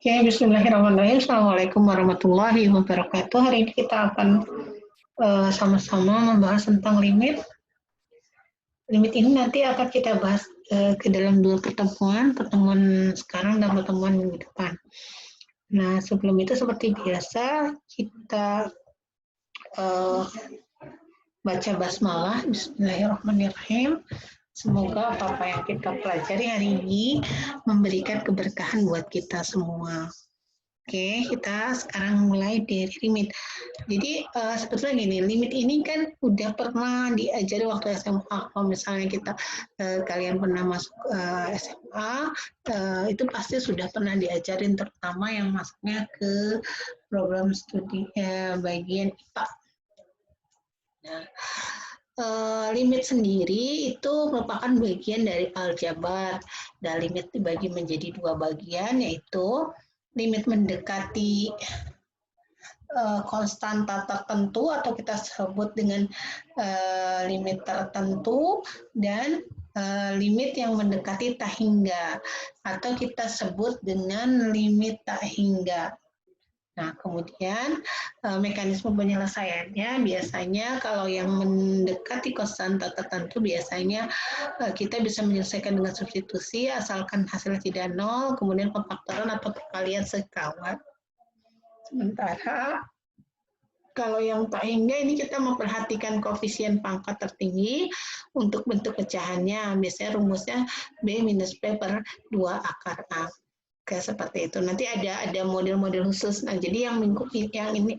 Oke, bismillahirrahmanirrahim. Assalamualaikum warahmatullahi wabarakatuh. Hari ini kita akan sama-sama membahas tentang limit. Limit ini nanti akan kita bahas ke dalam dua pertemuan sekarang dan pertemuan minggu depan. Nah, sebelum itu seperti biasa, kita baca basmalah. Bismillahirrahmanirrahim. Semoga apa-apa yang kita pelajari hari ini memberikan keberkahan buat kita semua. Oke, kita sekarang mulai dari limit. Jadi sebetulnya gini, limit ini kan udah pernah diajari waktu SMA. Kalau misalnya kalian pernah masuk SMA, itu pasti sudah pernah diajarin, terutama yang masuknya ke program studi bagian IPA. Nah, limit sendiri itu merupakan bagian dari aljabar. Dan limit dibagi menjadi dua bagian, yaitu limit mendekati konstanta tertentu atau kita sebut dengan limit tertentu, dan limit yang mendekati tak hingga atau kita sebut dengan limit tak hingga. Nah, kemudian mekanisme penyelesaiannya biasanya kalau yang mendekati konstanta tertentu biasanya kita bisa menyelesaikan dengan substitusi asalkan hasilnya tidak nol, kemudian pemfaktoran atau perkalian sekawan. Sementara kalau yang tak hingga ini kita memperhatikan koefisien pangkat tertinggi untuk bentuk pecahannya. Biasanya rumusnya B minus P per 2 akar A. Kayak seperti itu. Nanti ada model-model khusus. Nah, jadi yang ini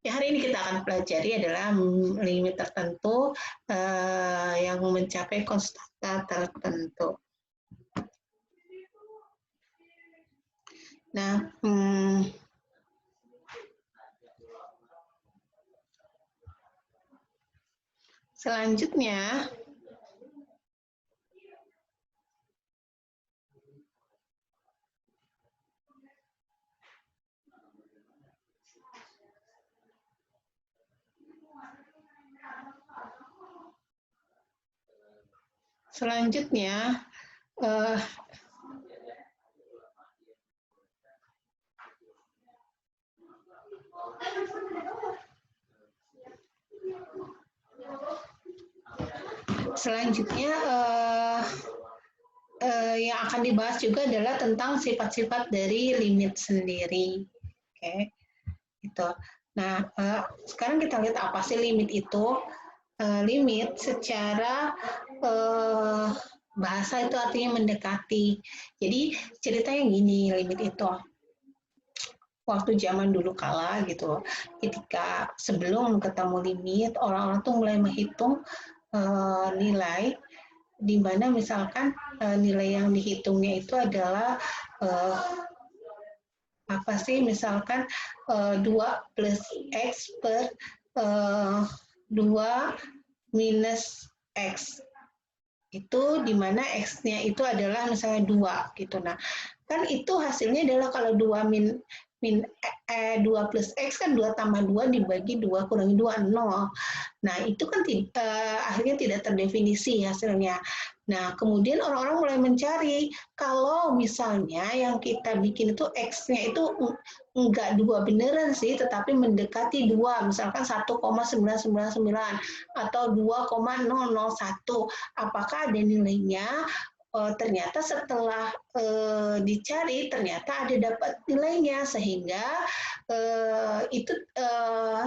hari ini kita akan pelajari adalah limit tertentu yang mencapai konstanta tertentu. Nah, selanjutnya yang akan dibahas juga adalah tentang sifat-sifat dari limit sendiri. Oke, gitu. Nah, sekarang kita lihat apa sih limit itu. Limit secara bahasa itu artinya mendekati. Jadi ceritanya gini, limit itu waktu zaman dulu kala gitu, ketika sebelum ketemu limit, orang-orang tuh mulai menghitung nilai, di mana misalkan nilai yang dihitungnya itu adalah apa sih, misalkan 2 plus X per 2 minus X. Itu di mana X-nya itu adalah misalnya 2 gitu. Nah, kan itu hasilnya adalah kalau 2 plus X kan 2 tambah 2 dibagi 2 kurangi 2, 0. Nah, itu kan akhirnya tidak terdefinisi hasilnya. Nah, kemudian orang-orang mulai mencari, kalau misalnya yang kita bikin itu X-nya itu enggak 2 beneran sih, tetapi mendekati 2, misalkan 1,999 atau 2,001. Apakah ada nilainya? Ternyata setelah dicari, ternyata ada dapat nilainya, sehingga itu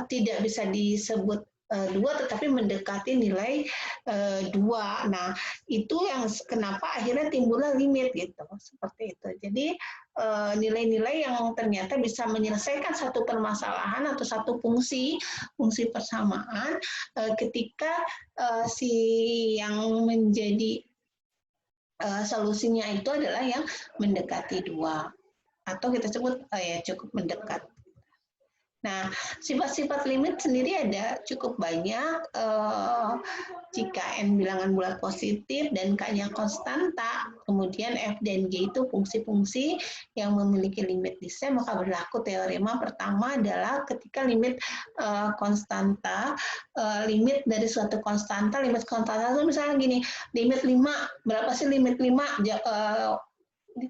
tidak bisa disebut 2, tetapi mendekati nilai 2. Nah, itu yang kenapa akhirnya timbullah limit gitu, seperti itu. Jadi nilai-nilai yang ternyata bisa menyelesaikan satu permasalahan atau satu fungsi persamaan ketika si yang menjadi solusinya itu adalah yang mendekati 2 atau kita sebut cukup mendekat. Nah, sifat-sifat limit sendiri ada cukup banyak. Jika N bilangan bulat positif dan K-nya konstanta, kemudian F dan G itu fungsi-fungsi yang memiliki limit di C, maka berlaku teorema pertama adalah ketika limit konstanta, limit dari suatu konstanta, limit konstanta itu misalnya gini, limit 5, berapa sih limit 5?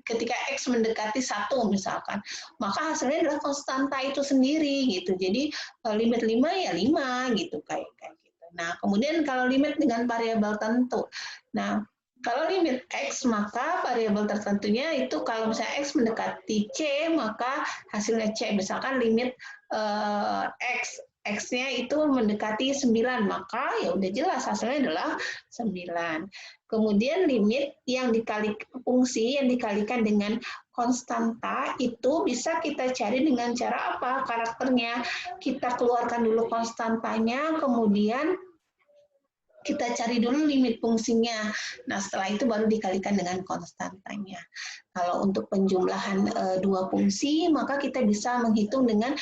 ketika X mendekati 1 misalkan, maka hasilnya adalah konstanta itu sendiri gitu. Jadi limit 5 ya 5 gitu kayak gitu. Nah, kemudian kalau limit dengan variabel tentu. Nah, kalau limit X maka variabel tertentunya itu kalau misalnya X mendekati C maka hasilnya C. Misalkan limit X X-nya itu mendekati 9, maka ya udah jelas hasilnya adalah 9. Kemudian limit yang fungsi yang dikalikan dengan konstanta itu bisa kita cari dengan cara apa? Karakternya. Kita keluarkan dulu konstantanya, kemudian kita cari dulu limit fungsinya. Nah, setelah itu baru dikalikan dengan konstantanya. Kalau untuk penjumlahan dua fungsi, maka kita bisa menghitung dengan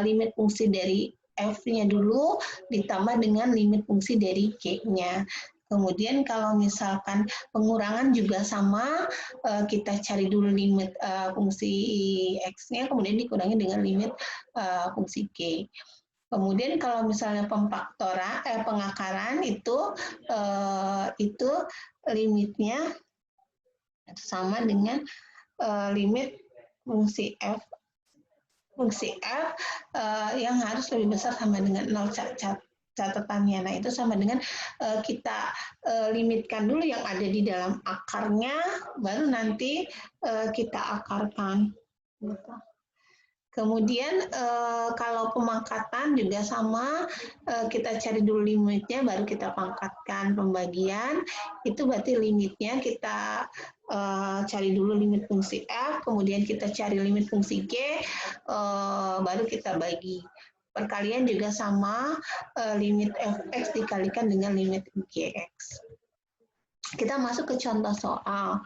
limit fungsi dari f-nya dulu ditambah dengan limit fungsi dari g-nya. Kemudian kalau misalkan pengurangan juga sama, kita cari dulu limit fungsi x-nya, kemudian dikurangi dengan limit fungsi g. Kemudian kalau misalnya pengakaran itu limitnya sama dengan limit fungsi f yang harus lebih besar sama dengan 0 catatannya. Nah, itu sama dengan kita limitkan dulu yang ada di dalam akarnya, baru nanti kita akarkan. Kemudian kalau pemangkatan juga sama, kita cari dulu limitnya, baru kita pangkatkan pembagian. Itu berarti limitnya kita cari dulu limit fungsi f, kemudian kita cari limit fungsi g, baru kita bagi. Perkalian juga sama, limit fx dikalikan dengan limit gx. Kita masuk ke contoh soal,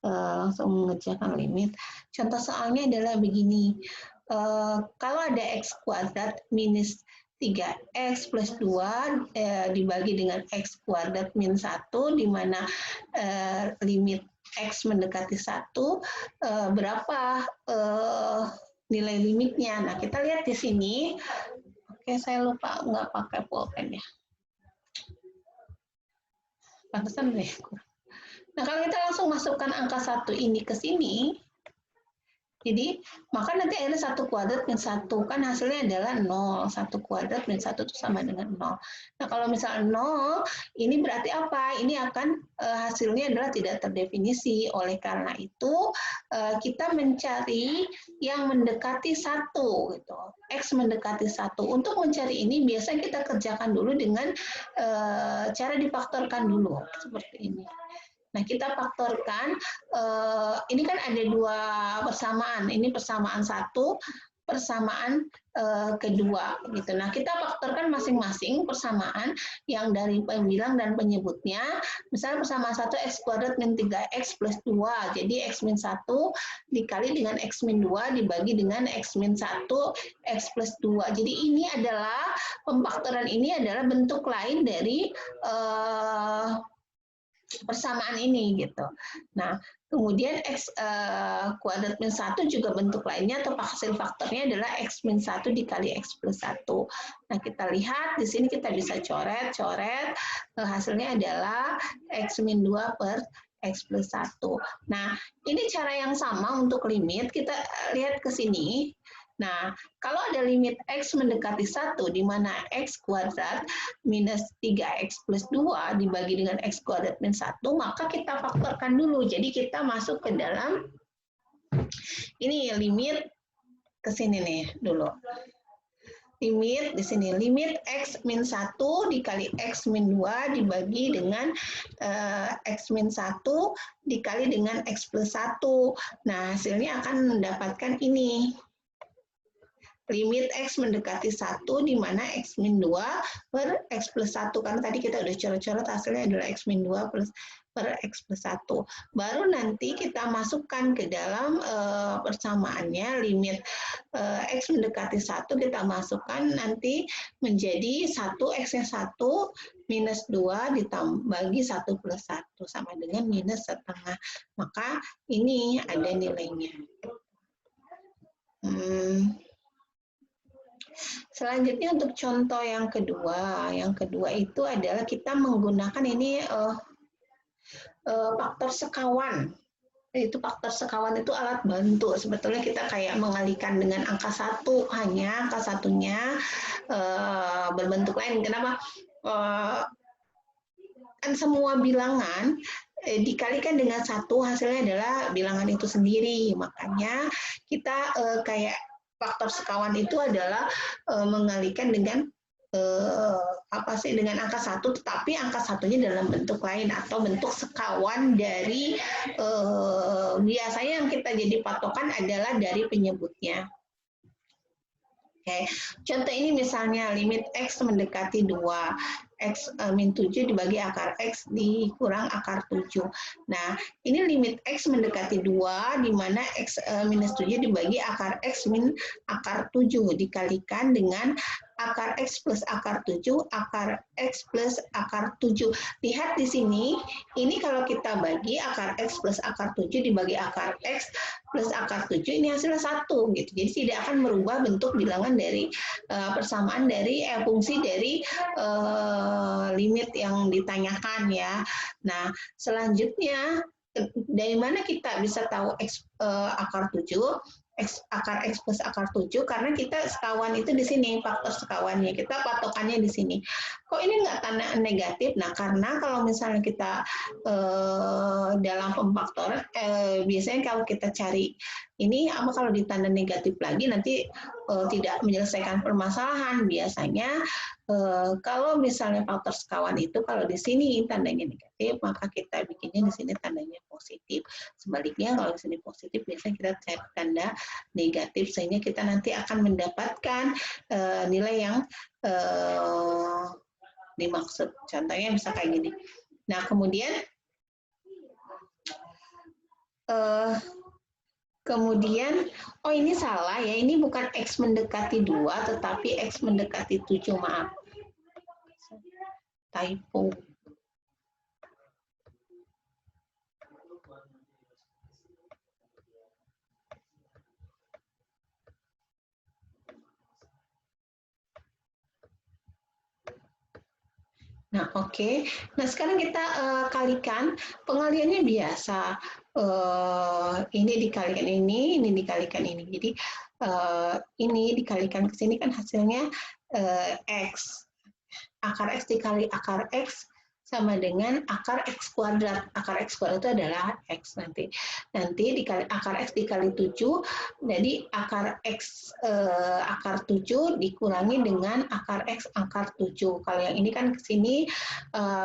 langsung mengerjakan limit. Contoh soalnya adalah begini. Kalau ada x kuadrat minus 3x plus 2 dibagi dengan x kuadrat min 1, di mana limit x mendekati 1, berapa nilai limitnya? Nah, kita lihat di sini. Oke, saya lupa nggak pakai pulpen ya. Pantesan deh. Nah, kalau kita langsung masukkan angka 1 ini ke sini, jadi, maka nanti akhirnya 1 kuadrat min 1, kan hasilnya adalah 0. 1 kuadrat min 1 itu sama dengan 0. Nah, kalau misalnya 0, ini berarti apa? Ini akan hasilnya adalah tidak terdefinisi. Oleh karena itu, kita mencari yang mendekati 1. Gitu. X mendekati 1. Untuk mencari ini, biasanya kita kerjakan dulu dengan cara difaktorkan dulu. Seperti ini. Nah, kita faktorkan, ini kan ada dua persamaan, ini persamaan 1, persamaan kedua. Gitu. Nah, kita faktorkan masing-masing persamaan yang dari pembilang dan penyebutnya. Misalnya persamaan 1 x kuadrat min 3x plus 2, jadi x min 1 dikali dengan x min 2 dibagi dengan x min 1 x plus 2. Jadi ini adalah, pemfaktoran ini adalah bentuk lain dari persamaan ini gitu. Nah, kemudian x kuadrat min 1 juga bentuk lainnya atau hasil faktornya adalah x min 1 dikali x plus 1. Nah, kita lihat di sini kita bisa coret, hasilnya adalah x min 2 per x plus 1. Nah, ini cara yang sama untuk limit, kita lihat ke sini. Nah, kalau ada limit x mendekati 1, di mana x kuadrat minus 3x plus 2 dibagi dengan x kuadrat min 1, maka kita faktorkan dulu. Jadi kita masuk ke dalam, ini limit ke sini nih dulu. Limit di sini, limit x min 1 dikali x min 2 dibagi dengan x min 1 dikali dengan x plus 1. Nah, hasilnya akan mendapatkan ini. Limit x mendekati 1, di mana x min 2 per x plus 1. Karena tadi kita udah coret-coret, hasilnya adalah x min 2 per x plus 1. Baru nanti kita masukkan ke dalam persamaannya, limit x mendekati 1, kita masukkan nanti menjadi 1 x-nya 1 minus 2 dibagi 1 plus 1, sama dengan minus setengah. Maka ini ada nilainya. Selanjutnya untuk contoh yang kedua itu adalah kita menggunakan ini faktor sekawan. itu faktor sekawan itu alat bantu. Sebetulnya kita kayak mengalihkan dengan angka 1, hanya angka satunya berbentuk lain. Kenapa? Kan semua bilangan dikalikan dengan 1, hasilnya adalah bilangan itu sendiri. Makanya kita kayak faktor sekawan itu adalah mengalihkan dengan dengan angka 1, tetapi angka satunya dalam bentuk lain atau bentuk sekawan dari biasanya yang kita jadi patokan adalah dari penyebutnya. Oke, contoh ini misalnya limit X mendekati 2, X min 7 dibagi akar X dikurang akar 7. Nah, ini limit X mendekati 2, di mana X minus 7 dibagi akar X min akar 7, dikalikan dengan akar X plus akar 7, akar X plus akar 7. Lihat di sini, ini kalau kita bagi akar X plus akar 7 dibagi akar X plus akar 7, ini hasilnya 1. Gitu. Jadi tidak akan merubah bentuk bilangan dari persamaan dari fungsi dari limit yang ditanyakan ya. Nah, selanjutnya dari mana kita bisa tahu X akar 7? Akar X plus akar 7, karena kita sekawan itu di sini, faktor sekawannya, kita patokannya di sini. Kok ini nggak tanda negatif? Nah, karena kalau misalnya kita dalam pemfaktoran, biasanya kalau kita cari ini, apa kalau ditanda negatif lagi, nanti tidak menyelesaikan permasalahan. Biasanya kalau misalnya faktor sekawan itu, kalau di sini tandanya negatif, maka kita bikinnya di sini tandanya positif. Sebaliknya, kalau di sini positif, biasanya kita cari tanda negatif, sehingga kita nanti akan mendapatkan nilai yang dimaksud. Contohnya bisa kayak gini. Nah, kemudian oh ini salah ya, ini bukan X mendekati 2, tetapi X mendekati 7, maaf. Typo. Nah, oke. Nah, sekarang kita kalikan. Pengaliannya biasa. Ini dikalikan ini dikalikan ini. Jadi, ini dikalikan ke sini kan hasilnya X. Akar X dikali akar X sama dengan akar X kuadrat. Akar X kuadrat itu adalah X nanti. Nanti dikali akar X dikali 7, jadi akar X akar 7 dikurangi dengan akar X akar 7. Kalau yang ini kan ke sini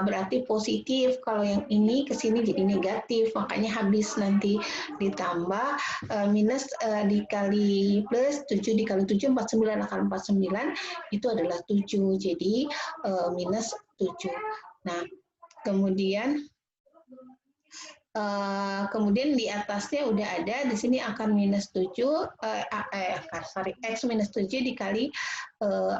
berarti positif, kalau yang ini ke sini jadi negatif, makanya habis nanti ditambah minus dikali plus 7 dikali 7, 49, akar 49 itu adalah 7, jadi minus 7. Nah, kemudian di atasnya udah ada, di sini akar minus 7, X minus 7 dikali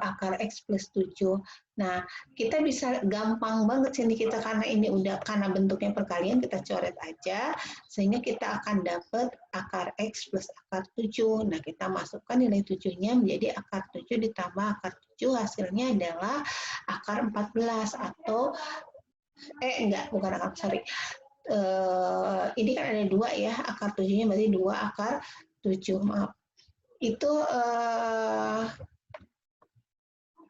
akar X plus 7. Nah, kita bisa gampang banget sini kita, karena ini udah, karena bentuknya perkalian, kita coret aja, sehingga kita akan dapat akar X plus akar 7. Nah, kita masukkan nilai 7-nya menjadi akar 7 ditambah akar 7, hasilnya adalah akar 14, atau bukan akar, sorry. Ini kan ada 2 ya, akar 7-nya berarti 2 akar 7, maaf. Itu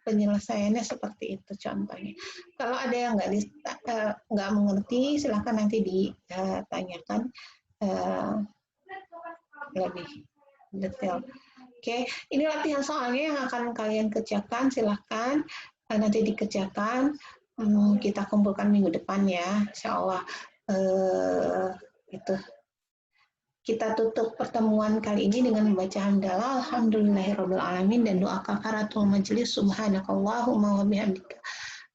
penyelesaiannya seperti itu contohnya. Kalau ada yang nggak mengerti, silahkan nanti ditanyakan lebih detail. Oke, ini latihan soalnya yang akan kalian kerjakan, silahkan nanti dikerjakan. Kita kumpulkan minggu depan ya, insya Allah. Itu. Kita tutup pertemuan kali ini dengan membaca hamdalah, alhamdulillahirabbil alamin, dan doa kafaratul majelis, subhanakallahumma wa bihamdika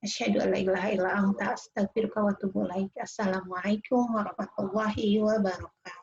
asyhadu an la ilaha illa anta astaghfiruka wa atubu ilaik. Assalamualaikum warahmatullahi wabarakatuh.